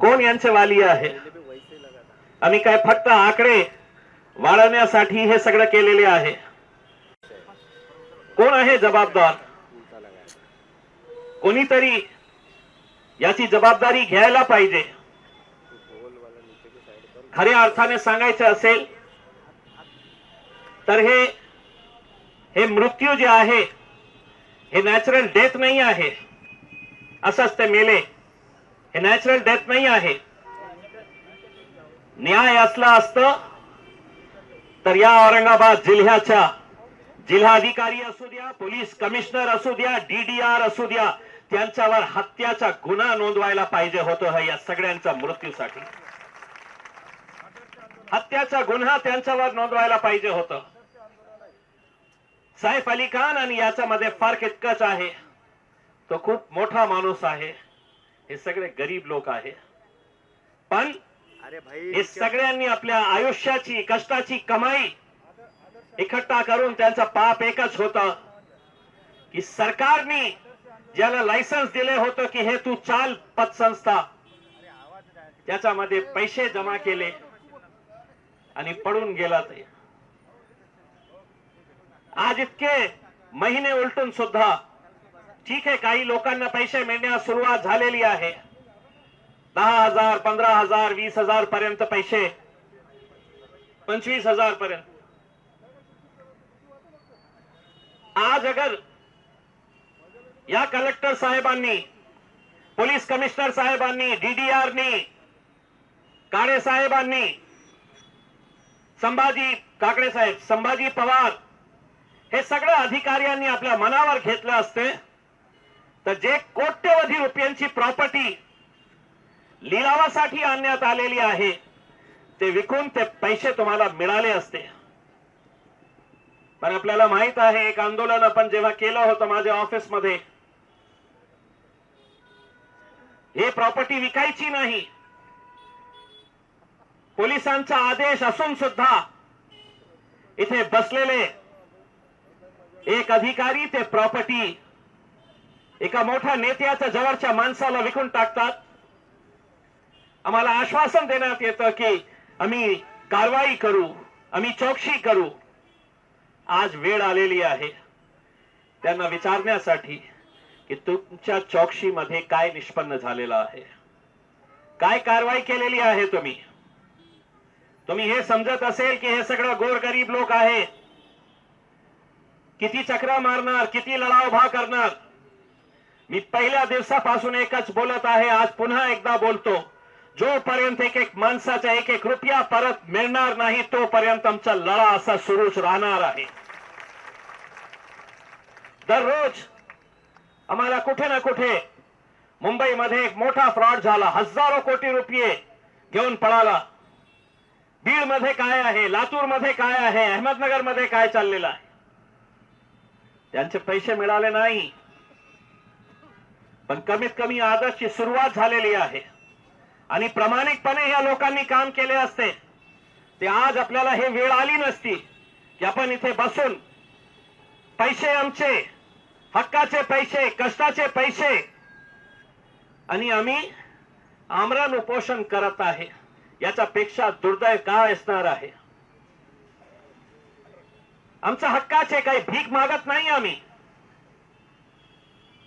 कोण यांचे वाली आहे? आम्ही काय फक्त आकडे वाढवण्यासाठी हे सगळं केलेले आहे? कोण आहे जबाबदार? कोणीतरी याची जबाबदारी घ्यायला पाहिजे. खऱ्या अर्थाने सांगायचं असेल तर हे मृत्यू जे आहे हे नॅचरल डेथ नाही आहे. असंच ते मेले, हे नॅचरल डेथ नाही आहे. न्याय असला असतं तर या औरंगाबाद जिल्ह्याच्या जिल्हाधिकारी असू द्या, पोलीस कमिशनर असू द्या, DDR असू द्या, त्यांच्यावर हत्याचा गुन्हा नोंदवायला पाहिजे होतो. या सगळ्यांच्या मृत्यूसाठी हत्याचा गुन्हा त्यांच्यावर नोंदवायला पाहिजे होतं. सैफ अली खान आणि याच्यामध्ये फरक इतकंच आहे, तो खूप मोठा माणूस आहे, हे सगळे गरीब लोक आहे. पण हे सगळ्यांनी आपल्या आयुष्याची कष्टाची कमाई इकट्ठा करून त्यांचा पाप एकच होता की सरकारने ज्याला लायसन्स दिले होतं की हे तू चाल पतसंस्था, त्याच्यामध्ये पैसे जमा केले आणि पडून गेला. ते आज इतके महिने उलटून सुद्धा ठीक आहे, काही लोकांना पैसे मिळण्यास सुरुवात झालेली आहे. 10,000, 15,000, 20,000 पर्यंत पैसे, 25,000 पर्यंत. आज अगर या कलेक्टर साहेबांनी, पोलीस कमिशनर साहेबांनी, DDRनी, काळे साहेबांनी, संभाजी काकडे साहेब, संभाजी पवार, हे सगळ्या अधिकाऱ्यांनी आपल्या मनावर घेतलं असते तर जे कोट्यवधी रुपयांची प्रॉपर्टी लिलावासाठी आणण्यात आलेली आहे ते विकून ते पैसे तुम्हाला मिळाले असते. पण आपल्याला माहित आहे, एक आंदोलन आपण जेव्हा केलं होतं माझ्या ऑफिसमध्ये, हे प्रॉपर्टी विकायची नाही. पोलिसांचा आदेश असून सुद्धा इथे बसलेले एक अधिकारी ते प्रॉपर्टी एका मोठ्या नेत्याच्या जवळच्या माणसाला विकून टाकतात. आम्हाला आश्वासन देण्यात येतं की आम्ही कारवाई करू, आम्ही चौकशी करू. आज वेळ आलेली आहे त्यांना विचारण्यासाठी की तुमच्या चौकशीमध्ये काय निष्पन्न झालेलं आहे, काय कारवाई केलेली आहे. तुम्ही हे समजत असेल की हे सगळं गोरगरीब लोक आहे, किती चक्रा मारणार, किती लढा उभा करणार. मी पहिल्या दिवसापासून एकच बोलत आहे, आज पुन्हा एकदा बोलतो, जोपर्यंत एक एक माणसाचा एक एक रुपया परत मिळणार नाही तोपर्यंत आमचा लढा असा सुरूच राहणार आहे. दररोज आम्हाला कुठे ना कुठे मुंबईमध्ये एक मोठा फ्रॉड झाला, हजारो कोटी रुपये घेऊन पळाला. बीड मध्ये काय आहे, लातूर मध्ये काय आहे, अहमदनगर मध्ये काय चाललेलं आहे, त्यांचे पैसे मिळाले नाही. पण कमीत कमी आजची सुरुवात झालेली आहे आणि प्रामाणिकपणे या लोकांनी काम केले असते ते आज आपल्याला हे वेळ आली नसती की आपण इथे बसून पैसे, आमचे हक्काचे पैसे, कष्टाचे पैसे, आणि आम्ही आमरण उपोषण करत आहे. याच्यापेक्षा दुर्दैव काय असणार आहे? आमच्या हक्काचे काही भीक मागत नाही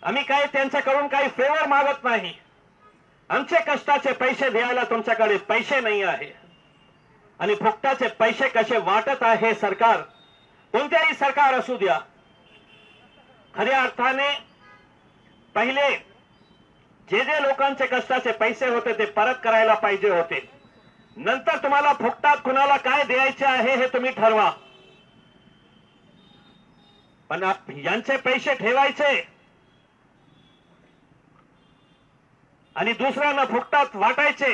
आम्ही काही त्यांच्याकडून काही फेवर मागत नाही. आमचे कष्टाचे पैसे द्यायला तुमच्याकडे पैसे नाही आहे. आणि फुकटाचे पैसे कसे वाटत आहे सरकार, कोणत्याही सरकार असू द्या, खऱ्या अर्थाने पहिले जे जे लोकांचे कष्टाचे पैसे होते ते परत करायला पाहिजे होते. नंतर तुम्हाला फुकटात कुणाला काय द्यायचे आहे हे तुम्ही ठरवा. पण यांचे पैसे ठेवायचे आणि दुसऱ्यांना फुकटात वाटायचे,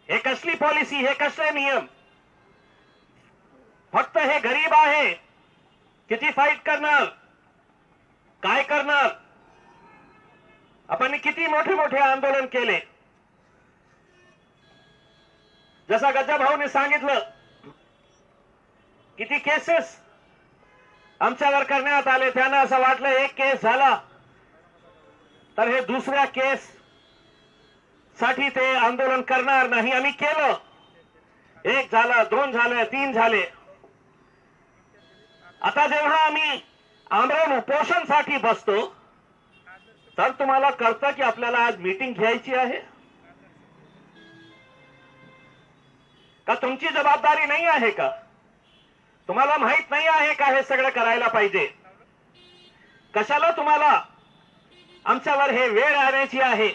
हे कसली पॉलिसी, हे कसले नियम? फक्त हे गरीब आहे, किती फाईट करणार, काय करणार? आपण किती मोठे मोठे आंदोलन केले. जसा गज्जाभाऊने सांगितलं, किती केसेस आमच्यावर करण्यात आले. त्यांना असं वाटलं एक केस झाला तर हे दुसऱ्या केस साठी ते आंदोलन करणार नाही. आम्ही केलं, 1 झालं, 2 झाले, 3 झाले. आता जेव्हा आम्ही आमरण उपोषणसाठी बसतो तर तुम्हाला कळतं की आपल्याला आज मीटिंग घ्यायची आहे का? तुमची जबाबदारी नाही आहे का? तुम्हाला माहित नाही आहे का हे सगळं करायला पाहिजे? कशाला तुम्हाला आमच्यावर हे वेळ आणायची आहे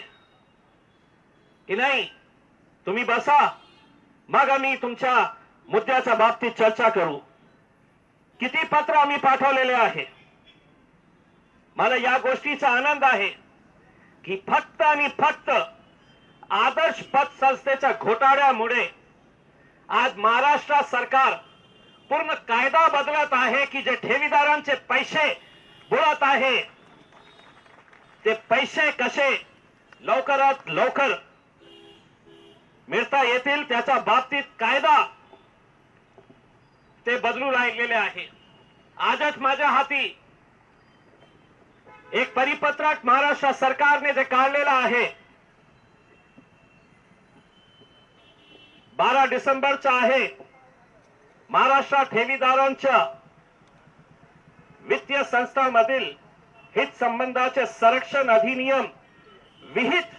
की नाही? तुम्ही बसा, मग आम्ही तुमच्या मुद्द्याच्या बाबतीत चर्चा करू. किती पत्र आम्ही पाठवलेले आहे. मला या गोष्टीचा आनंद आहे की फक्त आणि फक्त आदर्श पतसंस्थेच्या घोटाळ्यामुळे आज महाराष्ट्र सरकार पूर्ण कायदा बदलत आहे की जे ठेवीदारांचे पैसे बुडत आहे ते पैसे कसे लवकरात लवकर मिळता येतील त्याच्या बाबतीत कायदा ते बदलू लागलेले आहे. आजच माझ्या हाती एक परिपत्रक महाराष्ट्र सरकारने जे काढलेलं आहे 12 डिसेंबरचा आहे. महाराष्ट्र ठेवीदारांच्या वित्तीय संस्थांमधील हित संबंधाचे संरक्षण अधिनियम विहित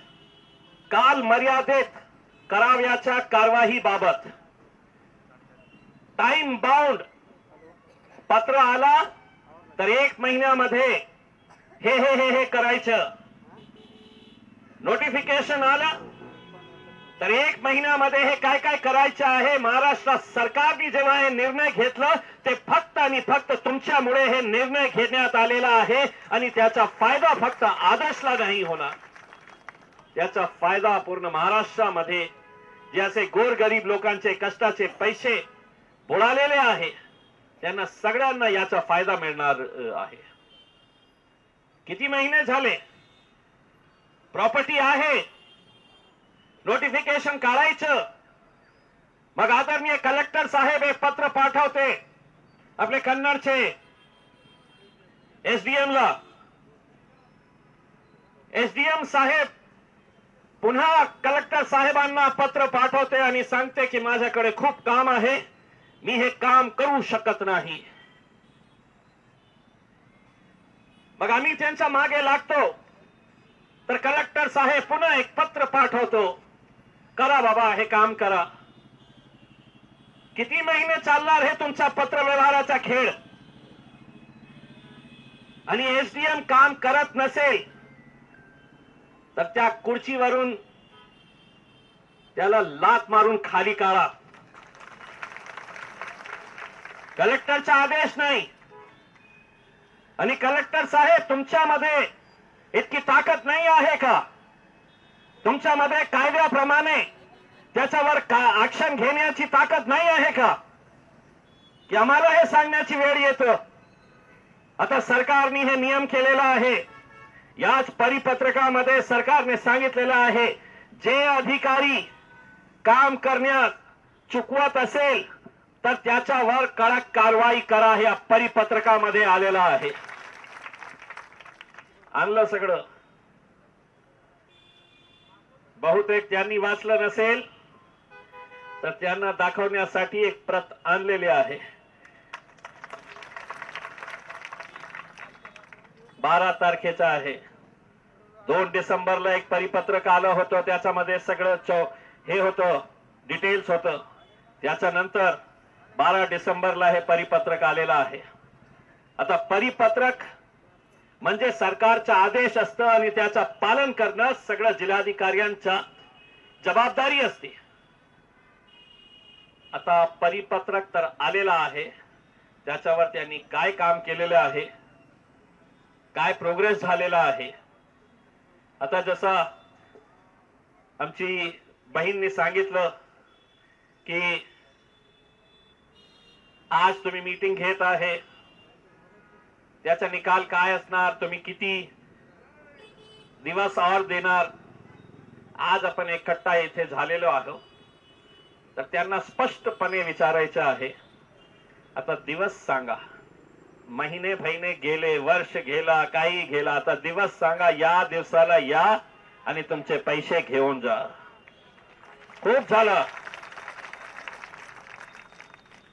काल मर्यादेत करावयाच्या कारवाईबाबत टाइम बाउंड पत्र आला तर 1 महिन्यामध्ये हे करायचं. नोटिफिकेशन आलं तर 1 महिन्यामध्ये हे काय काय करायचं आहे. महाराष्ट्र सरकारने जेव्हा हे निर्णय घेतला ते फक्त आणि फक्त तुमच्यामुळे हे निर्णय घेण्यात आलेला आहे आणि त्याचा फायदा फक्त आदर्शला नाही होणार. त्याचा फायदा पूर्ण महाराष्ट्रामध्ये जे असे गोरगरीब लोकांचे कष्टाचे पैसे बुडालेले आहे त्यांना सगळ्यांना याचा फायदा मिळणार आहे. किती महिने झाले प्रॉपर्टी आहे, नोटिफिकेशन काढायचं, मग आदरणीय कलेक्टर साहेब एक पत्र पाठवते आपले कन्नडचे एसडीएम ला. एसडीएम साहेब पुन्हा कलेक्टर साहेबांना पत्र पाठवते आणि सांगते की माझ्याकडे खूप काम आहे, मी हे काम करू शकत नाही. मग आम्ही त्यांच्या मागे लागतो तर कलेक्टर साहेब पुन्हा एक पत्र पाठवतो, करा बाबा हे काम करा. किती महिने चालणार हे तुमचा पत्र व्यवहाराचा खेळ? आणि एसडीएम काम करत नसेल तर त्या खुर्चीवरून त्याला लाथ मारून खाली काढा. कलेक्टरचा आदेश नाही. आणि कलेक्टर साहेब तुमच्यामध्ये इतकी ताकद नाही आहे का? तुमच्यामध्ये कायद्याप्रमाणे त्याच्यावर ऍक्शन घेण्याची ताकद नाही आहे का की आम्हाला हे सांगण्याची वेळ येतं? आता सरकारने हे नियम केलेला आहे. याच परिपत्रकामध्ये सरकारने सांगितलेलं आहे जे अधिकारी काम करण्यात चुकवत असेल तर त्याच्यावर कडक कारवाई करा. हे परिपत्रकामध्ये आलेलं आहे. आणलं सगळं. बहुतेक त्यांनी वाचलं नसेल तर त्यांना दाखवण्यासाठी एक प्रत आणलेली आहे. 12 तारखेचा आहे. 2 डिसेंबरला एक परिपत्रक आलं होतं, त्याच्यामध्ये सगळं हे होतं, डिटेल्स होतं. त्याच्यानंतर 12 डिसेंबरला हे परिपत्रक आलेलं आहे. आता परिपत्रक म्हणजे सरकारचा आदेश असतं आणि त्याचं पालन करणं सगळं जिल्हाधिकाऱ्यांच्या जबाबदारी असते. आता परिपत्रक तर आलेला आहे, त्याच्यावर त्यांनी काय काम केलेलं आहे, काय प्रोग्रेस झालेला आहे. आता जसं आमची बहीणनी सांगितलं की आज तुम्ही मीटिंग घेत आहे, त्याचा निकाल काय असणार, तुम्ही किती दिवस और देणार. आज आपण एकट्ठा येथे झालेलो आहोत तर त्यांना स्पष्टपणे विचारायचं आहे, आता दिवस सांगा. महिने गेले, वर्ष गेला, काही गेला, आता दिवस सांगा. या दिवसाला या आणि तुमचे पैसे घेऊन जा. खूप झालं.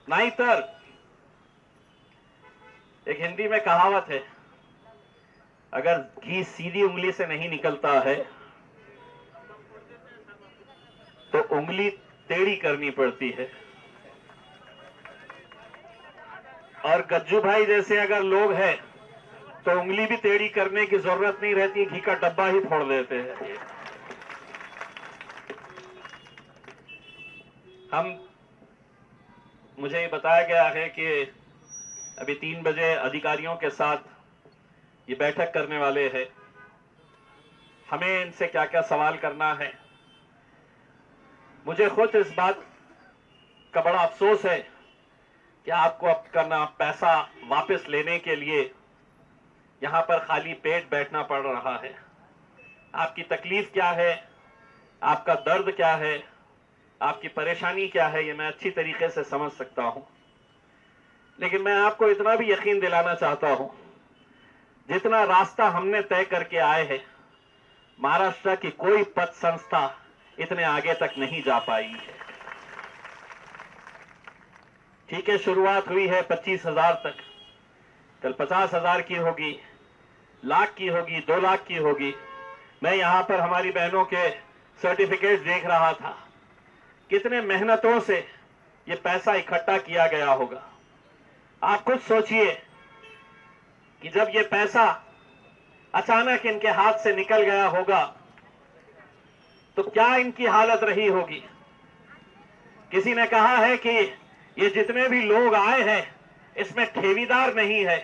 नाहीतर एक हिंदी में कहावत है, अगर घी सीधी उंगली से नहीं निकलता है तो उंगली टेढ़ी करनी पड़ती है. और गज्जू भाई जैसे अगर लोग हैं तो उंगली भी टेढ़ी करने की जरूरत नहीं रहती, घी का डब्बा ही फोड़ देते हैं. मुझे ये बताया गया है कि अभी 3 बजे अधिकारियों के साथ ये बैठक करने वाले हैं. हमें इनसे क्या क्या सवाल करना है. मुझे खुद इस बात का बड़ा अफसोस है कि आपको अपना पैसा वापस लेने के लिए यहां पर खाली पेट बैठना पड़ रहा है. आपकी तकलीफ क्या है, आपका दर्द क्या है, आपकी परेशानी क्या है, ये मैं अच्छी तरीके से समझ सकता हूं. लेकिन मैं आपको इतना भी यकीन दिलाना चाहता हूं, जितना रास्ता हमने तय करके आए हैं, महाराष्ट्र की कोई पथ संस्था इतने आगे तक नहीं जा पाई है. ठीक है, शुरुआत हुई है 25,000 तक, कल 50,000 की होगी, लाख की होगी, 2 लाख की होगी. मैं यहां पर हमारी बहनों के सर्टिफिकेट देख रहा था, कितने मेहनतों से ये पैसा इकट्ठा किया गया होगा. आप खुद सोचिए कि जब ये पैसा अचानक इनके हाथ से निकल गया होगा तो क्या इनकी हालत रही होगी. किसी ने कहा है कि ये जितने भी लोग आए हैं इसमें ठेवीदार नहीं है,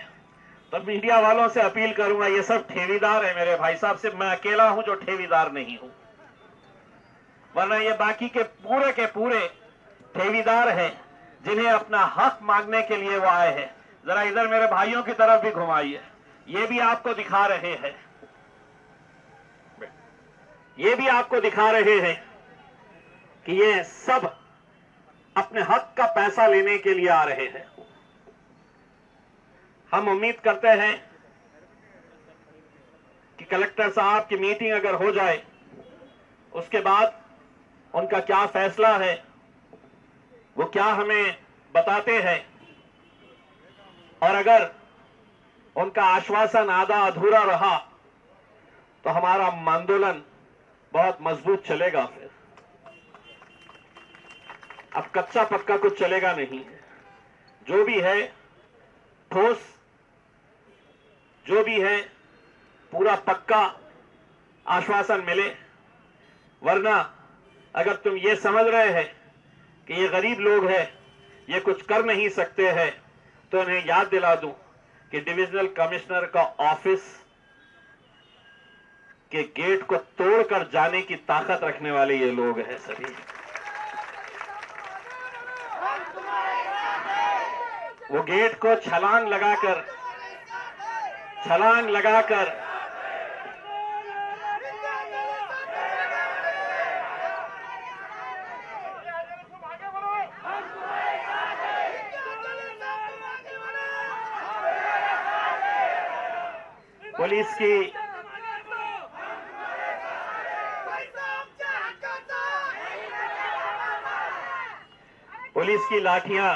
तो मीडिया वालों से अपील करूंगा, ये सब ठेवीदार है मेरे भाई साहब. सिर्फ मैं अकेला हूं जो ठेवीदार नहीं हूं, वरना ये बाकी के पूरे ठेवीदार हैं जिन्हें अपना हक मांगने के लिए वो आए हैं. जरा इधर मेरे भाइयों की तरफ भी घुमाइए, ये भी आपको दिखा रहे हैं, ये भी आपको दिखा रहे हैं कि ये सब अपने हक का पैसा लेने के लिए आ रहे हैं. हम उम्मीद करते हैं कि कलेक्टर साहब की मीटिंग अगर हो जाए, उसके बाद उनका क्या फैसला है वो क्या हमें बताते हैं, और अगर उनका आश्वासन आधा अधूरा रहा तो हमारा आंदोलन बहुत मजबूत चलेगा. फिर अब कच्चा पक्का कुछ चलेगा नहीं. जो भी है ठोस, जो भी है पूरा पक्का आश्वासन मिले. वरना अगर तुम ये समझ रहे हैं कि ये गरीब लोग हैं, ये कुछ कर नहीं सकते हैं, तो इन्हें याद दिला दूं कि डिविजनल कमिश्नर का ऑफिस के गेट को तोड़कर जाने की ताकत रखने वाले ये लोग हैं सभी. वो गेट को छलांग लगाकर पुलिस की लाठियां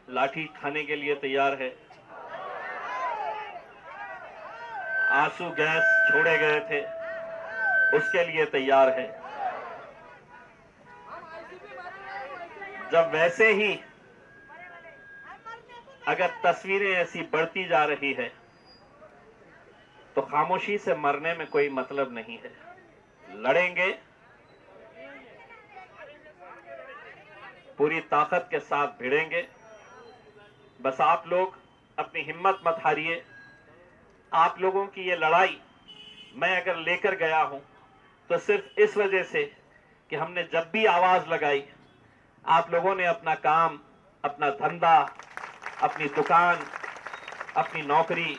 लाठी खाने के लिए तैयार है. आंसू गैस छोड़े गए थे, उसके लिए तैयार है. जब वैसे ही अगर तस्वीरें ऐसी बढ़ती जा रही है तो खामोशी से मरने में कोई मतलब नहीं है. लड़ेंगे, पूरी ताकत के साथ भिड़ेंगे. बस आप लोग अपनी हिम्मत मत हारिए. आप लोगों की ये लड़ाई मैं अगर लेकर गया हूं तो सिर्फ इस वजह से कि हमने जब भी आवाज लगाई, आप लोगों ने अपना काम, अपना धंधा, अपनी दुकान अपनी नौकरी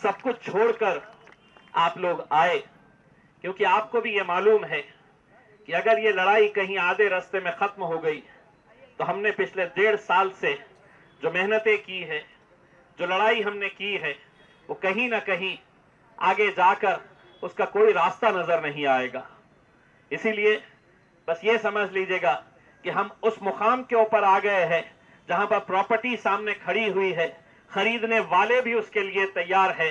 सब कुछ छोड़कर आप लोग आए, क्योंकि आपको भी ये मालूम है कि अगर ये लड़ाई कहीं आधे रास्ते में खत्म हो गई तो हमने पिछले 1.5 साल से जो मेहनतें की है, जो लड़ाई हमने की है, वो कहीं ना कहीं आगे जाकर उसका कोई रास्ता नजर नहीं आएगा। इसीलिए बस ये समझ लीजिएगा कि हम उस मुकाम के ऊपर आ गए हैं जहां पर प्रॉपर्टी सामने खड़ी हुई है, खरीदने वाले भी उसके लिए तैयार है।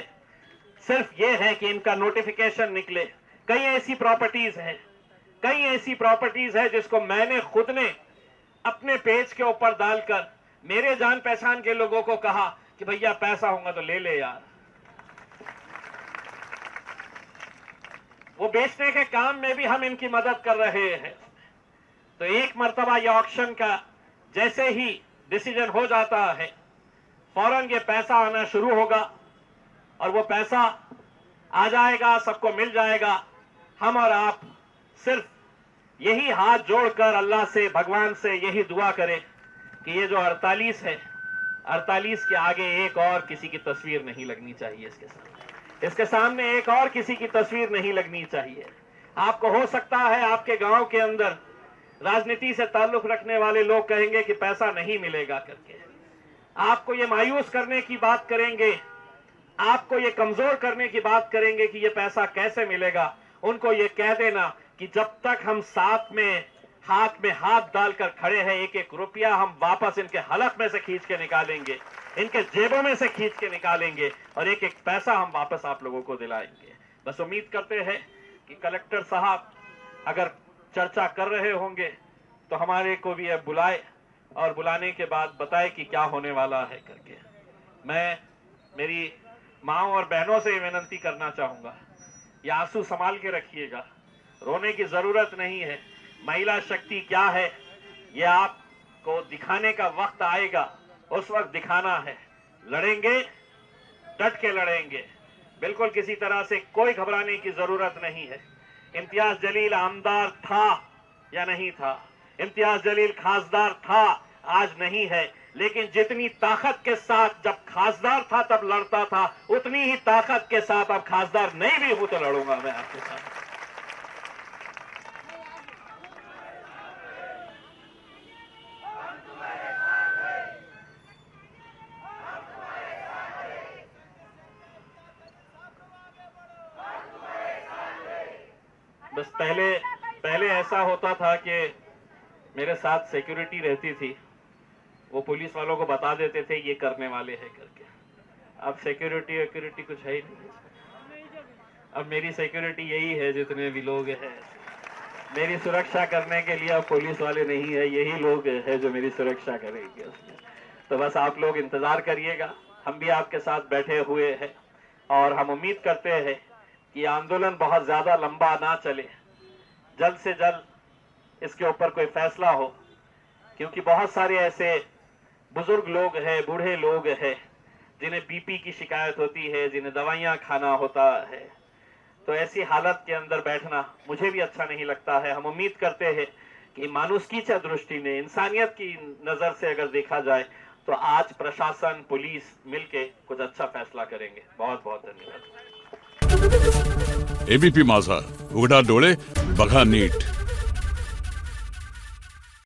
सिर्फ ये है कि इनका नोटिफिकेशन निकले। कई ऐसी प्रॉपर्टीज है जिसको मैंने खुद ने अपने पेज के ऊपर डालकर मेरे जान पहचान के लोगों को कहा कि भैया पैसा होगा तो ले ले यार। वो बेचने के काम में भी हम इनकी मदद कर रहे हैं। तो एक मर्तबा ये ऑक्शन का जैसे ही डिसीजन हो जाता है, फौरन ये पैसा आना शुरू होगा और वो पैसा आ जाएगा, सबको मिल जाएगा। हम और आप सिर्फ यही हाथ जोड़कर अल्लाह से, भगवान से यही दुआ करें कि ये जो 48 है, 48 के आगे एक और किसी की तस्वीर नहीं लगनी चाहिए। इसके सामने एक और किसी की तस्वीर नहीं लगनी चाहिए। आपको हो सकता है आपके गांव के अंदर राजनीति से ताल्लुक रखने वाले लोग कहेंगे कि पैसा नहीं मिलेगा करके, आपको ये मायूस करने की बात करेंगे, आपको ये कमजोर करने की बात करेंगे कि ये पैसा कैसे मिलेगा। उनको ये कह देना कि जब तक हम साथ में हाथ डालकर खड़े हैं, एक एक रुपया हम वापस इनके हलक में से खींच के निकालेंगे, इनके जेबों में से खींच के निकालेंगे और एक एक पैसा हम वापस आप लोगों को दिलाएंगे। बस उम्मीद करते हैं कि कलेक्टर साहब अगर चर्चा कर रहे होंगे तो हमारे को भी अब बुलाए और बुलाने के बाद बताए कि क्या होने वाला है करके। मैं मेरी माँ और बहनों से विनती करना चाहूंगा, ये आंसू संभाल के रखिएगा, रोने की जरूरत नहीं है। महिला शक्ति क्या है ये आपको दिखाने का वक्त आएगा, उस वक्त दिखाना है। लड़ेंगे, डट के लड़ेंगे, बिल्कुल किसी तरह से कोई घबराने की जरूरत नहीं है। इम्तियाज जलील आमदार था या नहीं था, इम्तियाज जलील खासदार था, आज नहीं है, लेकिन जितनी ताकत के साथ जब खासदार था तब लड़ता था, उतनी ही ताकत के साथ अब खासदार नहीं भी हूं तो लड़ूंगा मैं आपके साथ। बस पहले ऐसा होता था कि मेरे साथ सिक्योरिटी रहती थी, वो पुलिस वालों को बता देते थे ये करने वाले हैं करके। अब सिक्योरिटी कुछ है ही नहीं। अब मेरी सिक्योरिटी यही है, जितने भी लोग हैं मेरी सुरक्षा करने के लिए अब पुलिस वाले नहीं है, यही लोग हैं जो मेरी सुरक्षा करेंगे उसमें। तो बस आप लोग इंतजार करिएगा, हम भी आपके साथ बैठे हुए हैं और हम उम्मीद करते हैं कि आंदोलन बहुत ज्यादा लंबा ना चले, जल्द से जल्द इसके ऊपर कोई फैसला हो, क्योंकि बहुत सारे ऐसे बुजुर्ग लोग हैं, बूढ़े लोग हैं जिन्हें बीपी की शिकायत होती है, जिन्हें दवाइयां खाना होता है। तो ऐसी हालत के अंदर बैठना मुझे भी अच्छा नहीं लगता है। हम उम्मीद करते हैं कि मानुषकीच्या दृष्टीने, इंसानियत की नजर से अगर देखा जाए तो आज प्रशासन, पुलिस मिलके कुछ अच्छा फैसला करेंगे। बहुत बहुत धन्यवाद। एबीपी माझा, उघडा डोळे बघा नीट।